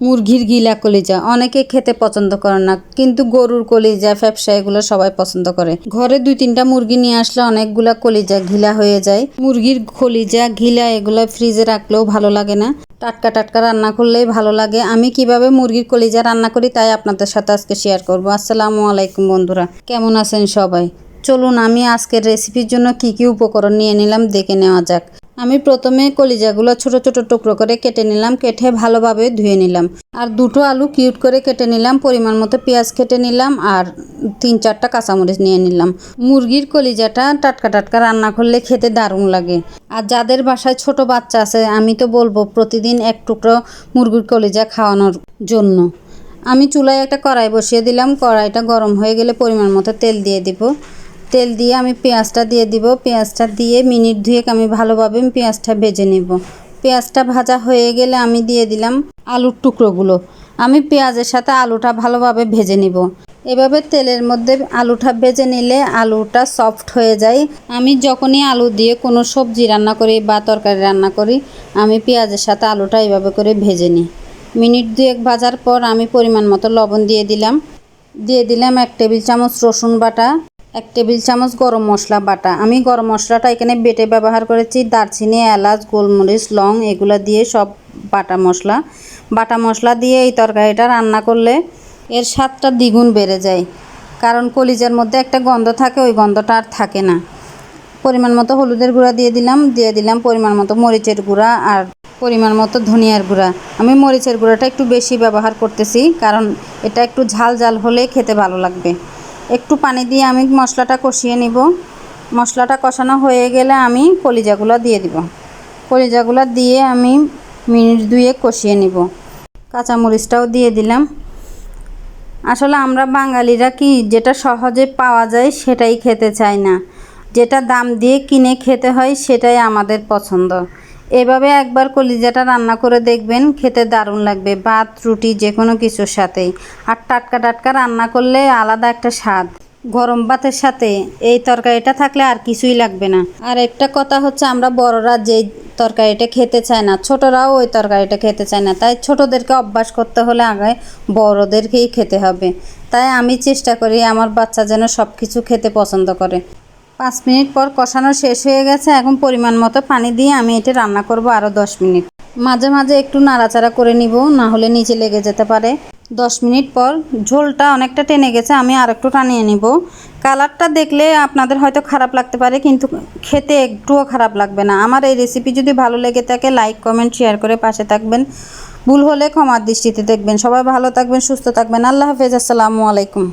মুরগির গিলা কলিজা অনেকে খেতে পছন্দ করে না, কিন্তু গরুর কলিজা ফ্যাপসা এগুলো সবাই পছন্দ করে। ঘরে 2-3টা মুরগি নিয়ে আসলে অনেকগুলা কলিজা ঘিলা হয়ে যায়। মুরগির কলিজা ঘিলা এগুলো ফ্রিজে রাখলেও ভালো লাগে না, টাটকা টাটকা রান্না করলেই ভালো লাগে। আমি কিভাবে মুরগির কলিজা রান্না করি তাই আপনাদের সাথে আজকে শেয়ার করব। আসসালামু আলাইকুম বন্ধুরা, কেমন আছেন সবাই? চলুন আমি আজকের রেসিপির জন্য কি কি উপকরণ নিয়ে নিলাম দেখে নেওয়া যাক। আমি প্রথমে কলিজাগুলো ছোট ছোট টুকরো করে কেটে নিলাম, কেটে ভালোভাবে ধুয়ে নিলাম। আর 2টো আলু কিউট করে কেটে নিলাম, পরিমাণ মতো পেঁয়াজ কেটে নিলাম, আর 3-4টা কাঁচামরিচ নিয়ে নিলাম। মুরগির কলিজাটা টাটকা টাটকা রান্না করলে খেতে দারুণ লাগে। আর যাদের বাসায় ছোট বাচ্চা আছে, আমি তো বলবো প্রতিদিন এক টুকরো মুরগির কলিজা খাওয়ানোর জন্য। আমি চুলায় একটা কড়াই বসিয়ে দিলাম, কড়াইটা গরম হয়ে গেলে পরিমাণ মতো তেল দিয়ে দিব। তেল দিয়ে আমি পেঁয়াজটা দিয়ে দিব। পেঁয়াজটা দিয়ে মিনিট 2 আমি ভালোভাবে পেঁয়াজটা ভেজে নেব। পেঁয়াজটা ভাজা হয়ে গেলে আমি দিয়ে দিলাম আলুর টুকরোগুলো। আমি পেঁয়াজের সাথে আলুটা ভালোভাবে ভেজে নিব। এভাবে তেলের মধ্যে আলুটা ভেজে নিলে আলুটা সফট হয়ে যায়। আমি যখনই আলু দিয়ে কোনো সবজি রান্না করি বা তরকারি রান্না করি, আমি পেঁয়াজের সাথে আলুটা এভাবে করে ভেজে নিই। মিনিট 2 ভাজার পর আমি পরিমাণ মতো লবণ দিয়ে দিলাম। 1 টেবিল চামচ রসুন বাটা, 1 টেবিল চামচ গরম মশলা বাটা। আমি গরম মশলাটা এখানে বেটে ব্যবহার করেছি। দারচিনি, এলাচ, গোলমরিচ, লং এগুলো দিয়ে সব বাটা মশলা দিয়ে এই তরকারিটা রান্না করলে এর স্বাদটা দ্বিগুণ বেড়ে যায়। কারণ কলিজার মধ্যে একটা গন্ধ থাকে, ওই গন্ধটা আর থাকে না। পরিমাণ মতো হলুদের গুঁড়া দিয়ে দিলাম পরিমাণ মতো মরিচের গুঁড়া আর পরিমাণ মতো ধনিয়ার গুঁড়া। আমি মরিচের গুঁড়াটা একটু বেশি ব্যবহার করতেছি, কারণ এটা একটু ঝাল ঝাল হলে খেতে ভালো লাগবে। একটু পানি দিয়ে আমি মশলাটা কষিয়ে নিব। মশলাটা কষানো হয়ে গেলে আমি কলিজাগুলো দিয়ে দিব। কলিজাগুলো দিয়ে আমি মিনিট 2 কষিয়ে নিব। কাঁচামরিচটাও দিয়ে দিলাম। আসলে আমরা বাঙালিরা কি যেটা সহজে পাওয়া যায় সেটাই খেতে চাই না, যেটা দাম দিয়ে কিনে খেতে হয় সেটাই আমাদের পছন্দ। এভাবে একবার কলিজাটা রান্না করে দেখবেন, খেতে দারুণ লাগবে ভাত রুটি যে কোনো কিছুর সাথেই। আর টাটকা টাটকা রান্না করলে আলাদা একটা স্বাদ। গরম ভাতের সাথে এই তরকারিটা থাকলে আর কিছুই লাগবে না। আর একটা কথা হচ্ছে, আমরা বড়রা যেই তরকারিটা খেতে চায় না, ছোটরাও ওই তরকারিটা খেতে চায় না। তাই ছোটদেরকে অভ্যাস করতে হলে আগে বড়দেরকেই খেতে হবে। তাই আমি চেষ্টা করি আমার বাচ্চা যেন সব কিছু খেতে পছন্দ করে। 5 মিনিট পর কষানো শেষ হয়ে গেছে। এখন পরিমাণ মতো পানি দিয়ে আমি এটা রান্না করব আরও 10 মিনিট। মাঝে মাঝে একটু নাড়াচাড়া করে নিব, না হলে নিচে লেগে যেতে পারে। 10 মিনিট পর ঝোলটা অনেকটা টেনে গেছে, আমি আর একটু টানিয়ে নিব। কালারটা দেখলে আপনাদের হয়তো খারাপ লাগতে পারে, কিন্তু খেতে একটুও খারাপ লাগবে না। আমার এই রেসিপি যদি ভালো লেগে থাকে লাইক কমেন্ট শেয়ার করে পাশে থাকবেন। ভুল হলে ক্ষমার দৃষ্টিতে দেখবেন। সবাই ভালো থাকবেন, সুস্থ থাকবেন। আল্লাহ হাফেজ। আসসালামু আলাইকুম।